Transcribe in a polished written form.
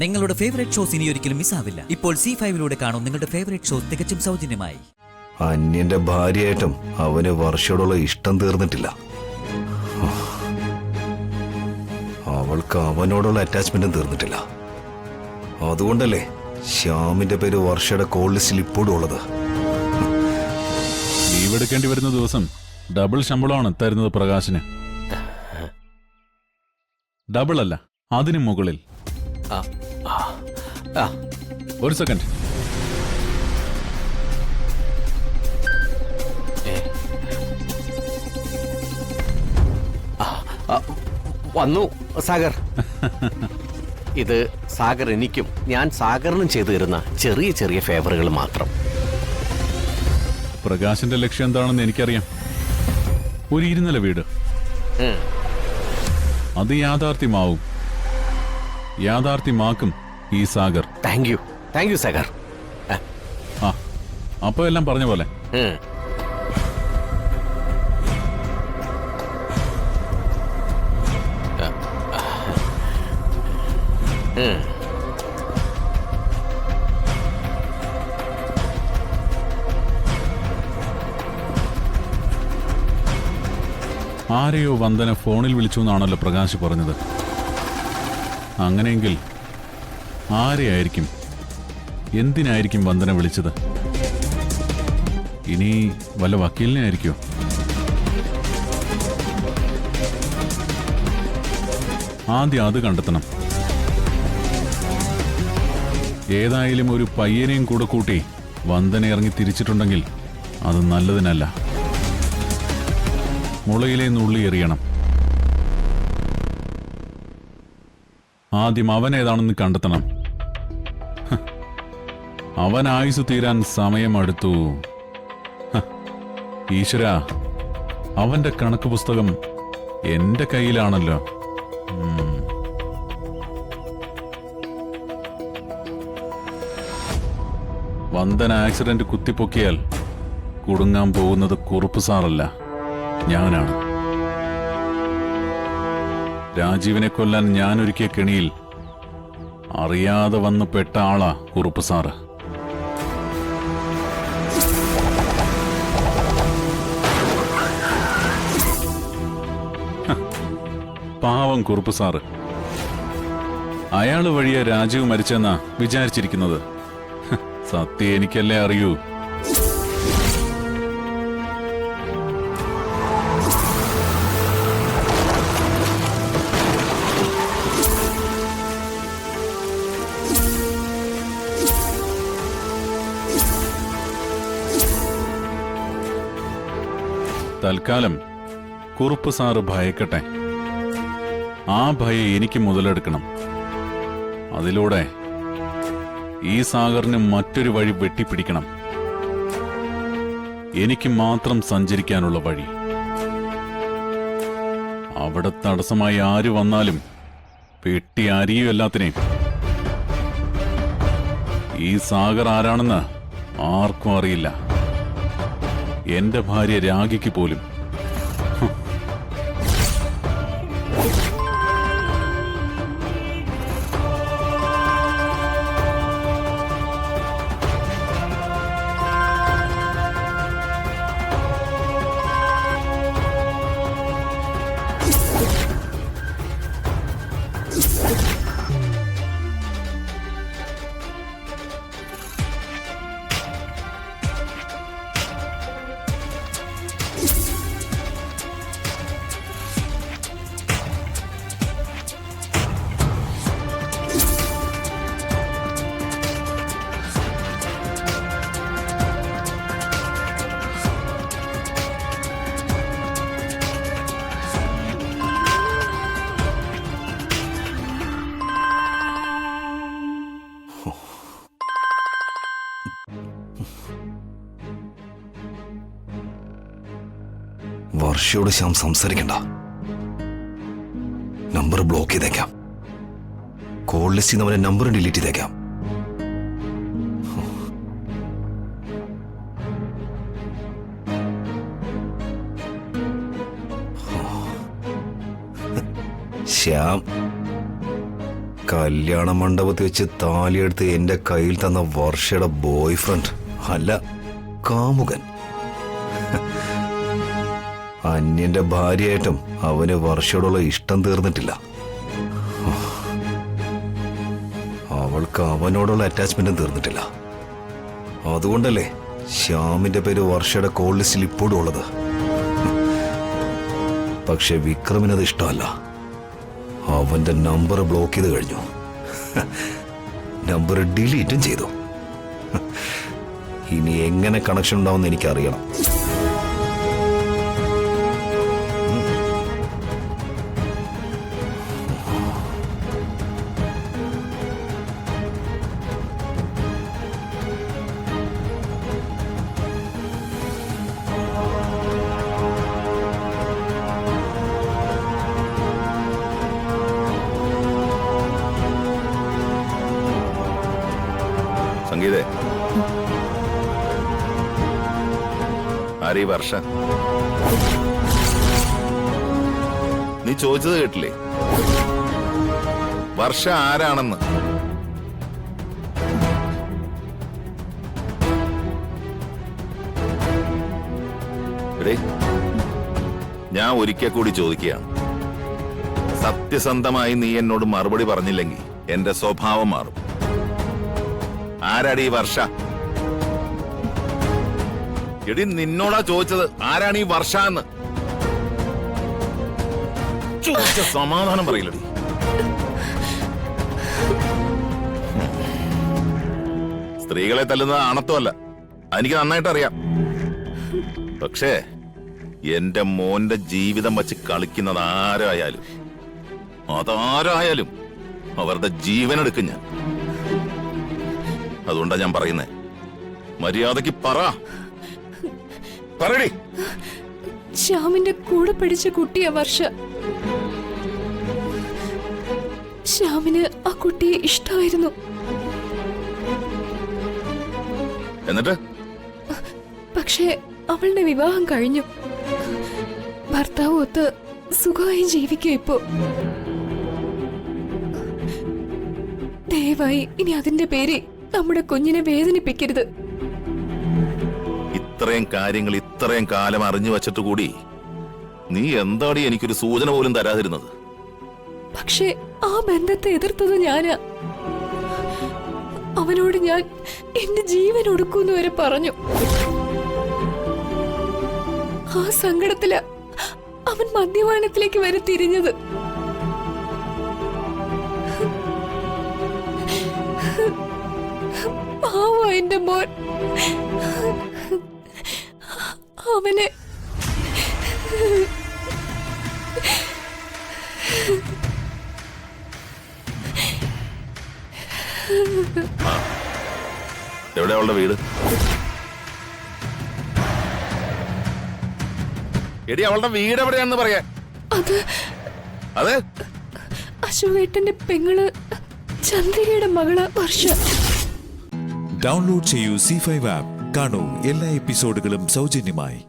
നിങ്ങളുടെ favourite shows ഇനി ഒരിക്കലും മിസ്സാവില്ല. ഇപ്പോൾ C5 കാണും നിങ്ങളുടെ ഫേവറേറ്റ് ഷോസ് തികച്ചും സൗജന്യമായി. അന്യന്റെ ഭാര്യയായിട്ടും അവന് വർഷയോടുള്ള ഇഷ്ടം തീർന്നിട്ടില്ല. അവൾക്ക് അവനോടുള്ള അറ്റാച്ച്മെന്റും തീർന്നിട്ടില്ല. അതുകൊണ്ടല്ലേ ശ്യാമിന്റെ പേര് വർഷയുടെ കോൾ ലിസ്റ്റിൽ ഇപ്പോഴും ഉള്ളത്. ലീവ് എടുക്കേണ്ടി വരുന്ന ദിവസം ഡബിൾ ശമ്പളമാണ് തരുന്നത് പ്രകാശിന്. ഡബിൾ അല്ല, അതിനു മുകളിൽ. ഒരു സെക്കൻഡ്. വന്നു സാഗർ. ഇത് സാഗർ എനിക്കും ഞാൻ സാഗറിനും ചെയ്തു തരുന്ന ചെറിയ ചെറിയ ഫേവറുകൾ മാത്രം. പ്രകാശിന്റെ ലക്ഷ്യം എന്താണെന്ന് എനിക്കറിയാം. ഒരു 2 നില വീട്. അത് യാഥാർത്ഥ്യമാവും. യാഥാർത്ഥ്യമാക്കും ഈ സാഗർ. Thank you Sagar. അപ്പൊ എല്ലാം പറഞ്ഞ പോലെ. ആരെയോ വന്ദന ഫോണിൽ വിളിച്ചു എന്നാണല്ലോ പ്രകാശ് പറഞ്ഞത്. അങ്ങനെയെങ്കിൽ ആരെയായിരിക്കും, എന്തിനായിരിക്കും വന്ദന വിളിച്ചത്? ഇനി വല്ല വക്കീലിനെ ആയിരിക്കോ? ആദ്യം അത് കണ്ടെത്തണം. ഏതായാലും ഒരു പയ്യനെയും കൂടെ കൂട്ടി വന്ദന ഇറങ്ങി തിരിച്ചിട്ടുണ്ടെങ്കിൽ അത് നല്ലതിനല്ല. മുളയിലെ നുള്ളി എറിയണം. ആദ്യം അവൻ ഏതാണെന്ന് കണ്ടെത്തണം. അവൻ ആയുസ് തീരാൻ സമയമെടുത്തു. ഈശ്വര, അവന്റെ കണക്ക് പുസ്തകം എന്റെ കയ്യിലാണല്ലോ. വന്ദന ആക്സിഡന്റ് കുത്തിപ്പൊക്കിയാൽ കുടുങ്ങാൻ പോകുന്നത് കുറുപ്പ് സാറല്ല, ഞാനാണ്. രാജീവിനെ കൊല്ലാൻ ഞാൻ ഒരുക്കിയ കെണിയിൽ അറിയാതെ വന്ന് പെട്ട ആളാ കുറുപ്പ് സാറ്. പാവം കുറുപ്പ് സാറ്. അയാള് വഴിയെ രാജീവ് മരിച്ചെന്നാ വിചാരിച്ചിരിക്കുന്നത്. സത്യം എനിക്കല്ലേ അറിയൂ. തൽക്കാലം കുറുപ്പ് സാറ് ഭയക്കട്ടെ. ആ ഭയം എനിക്ക് മുതലെടുക്കണം. അതിലൂടെ ഈ സാഗറിന് മറ്റൊരു വഴി വെട്ടിപ്പിടിക്കണം. എനിക്ക് മാത്രം സഞ്ചരിക്കാനുള്ള വഴി. അവിടെ തടസ്സമായി ആര് വന്നാലും പെട്ടി അരിയും എല്ലാത്തിനെയും. ഈ സാഗർ ആരാണെന്ന് ആർക്കും അറിയില്ല, എന്റെ ഭാര്യ രാഗിക്ക് പോലും. വർഷയോട് ശ്യാം സംസാരിക്കണ്ട. നമ്പർ ബ്ലോക്ക് ചെയ്തേക്കാം. കോൾ ലിസ്റ്റിൽ നിന്ന് അവന്റെ നമ്പർ ഡിലീറ്റ് ചെയ്തേക്കാം. ശ്യാം കല്യാണ മണ്ഡപത്തിൽ വെച്ച് താലിയെടുത്ത് എന്റെ കയ്യിൽ തന്ന വർഷയുടെ ബോയ് ഫ്രണ്ട് അല്ല, കാമുകൻ. അന്യന്റെ ഭാര്യയായിട്ടും അവന് വർഷയോടുള്ള ഇഷ്ടം തീർന്നിട്ടില്ല. അവൾക്ക് അവനോടുള്ള അറ്റാച്ച്മെന്റും തീർന്നിട്ടില്ല. അതുകൊണ്ടല്ലേ ശ്യാമിന്റെ പേര് വർഷയുടെ കോൾ ലിസ്റ്റിൽ ഇപ്പോഴും ഉള്ളത്. പക്ഷെ വിക്രമിനത് ഇഷ്ടമല്ല. അവന്റെ നമ്പർ ബ്ലോക്ക് ചെയ്ത് കഴിഞ്ഞു. നമ്പർ ഡിലീറ്റും ചെയ്തു. ഇനി എങ്ങനെ കണക്ഷൻ ഉണ്ടാവുമെന്ന് എനിക്കറിയണം. സംഗീതേ, ആരീ വർഷ? നീ ചോദിച്ചത് കേട്ടില്ലേ? വർഷ ആരാണെന്ന്? എടീ, ഞാൻ ഒരിക്കൽ കൂടി ചോദിക്കുകയാണ്. സത്യസന്ധമായി നീ എന്നോട് മറുപടി പറഞ്ഞില്ലെങ്കിൽ എന്റെ സ്വഭാവം മാറും. ആരാടി ഈ വർഷ? എടി, നിന്നോടാ ചോദിച്ചത് ആരാണ് ഈ വർഷ എന്ന്. ചോദിച്ച സമാധാനം പറയില്ലടി. സ്ത്രീകളെ തല്ലുന്നത് ആണത്വമല്ല, എനിക്ക് നന്നായിട്ട് അറിയാം. പക്ഷേ എന്റെ മോന്റെ ജീവിതം വച്ച് കളിക്കുന്നത് ആരായാലും, അതാരായാലും അവരുടെ ജീവനെടുക്കും ഞാൻ. അതുകൊണ്ടാ ഞാൻ പറയുന്നേ, മര്യാദക്ക് പറയടി. ശ്യാമിന്റെ കൂടെ പഠിച്ച കുട്ടിയാ വർഷ. ശ്യാമിന് ആ കുട്ടിയെ ഇഷ്ടമായിരുന്നു. എന്നിട്ട് പക്ഷേ അവളുടെ വിവാഹം കഴിഞ്ഞു. ഭർത്താവ് ഒത്ത് സുഖമായി ജീവിക്കും ഇപ്പോ. ദയവായി ഇനി അതിന്റെ പേര് നമ്മുടെ കുഞ്ഞിനെ വേദനിപ്പിക്കരുത്. ഇത്രയും കാര്യങ്ങൾ ഇത്രയും കാലം അറിഞ്ഞു വച്ചിട്ട് കൂടി നീ എന്താടി എനിക്കൊരു സൂചന പോലും തരാതിരുന്നത്? പക്ഷേ ആ ബന്ധത്തെ എതിർത്തത് ഞാനാ. അവനോട് ഞാൻ എന്റെ ജീവൻ ഒടുക്കൂന്ന് വരെ പറഞ്ഞു. ആ സങ്കടത്തില അവൻ മദ്യപാനത്തിലേക്ക് വരെ തിരിഞ്ഞത്. പാവ എന്റെ മോൻ. അവനെ എവിടെ അവളുടെ വീട്? എടി, അവളുടെ വീട് എവിടെയാണെന്ന് പറയാ. അത് അശോകേട്ടന്റെ പെങ്ങള് ചന്ദ്രികയുടെ മകള് വർഷ. ഡൗൺലോഡ് ചെയ്യൂ C5 ആപ്പ്. കാണൂ എല്ലാ എപ്പിസോഡുകളും സൗജന്യമായി.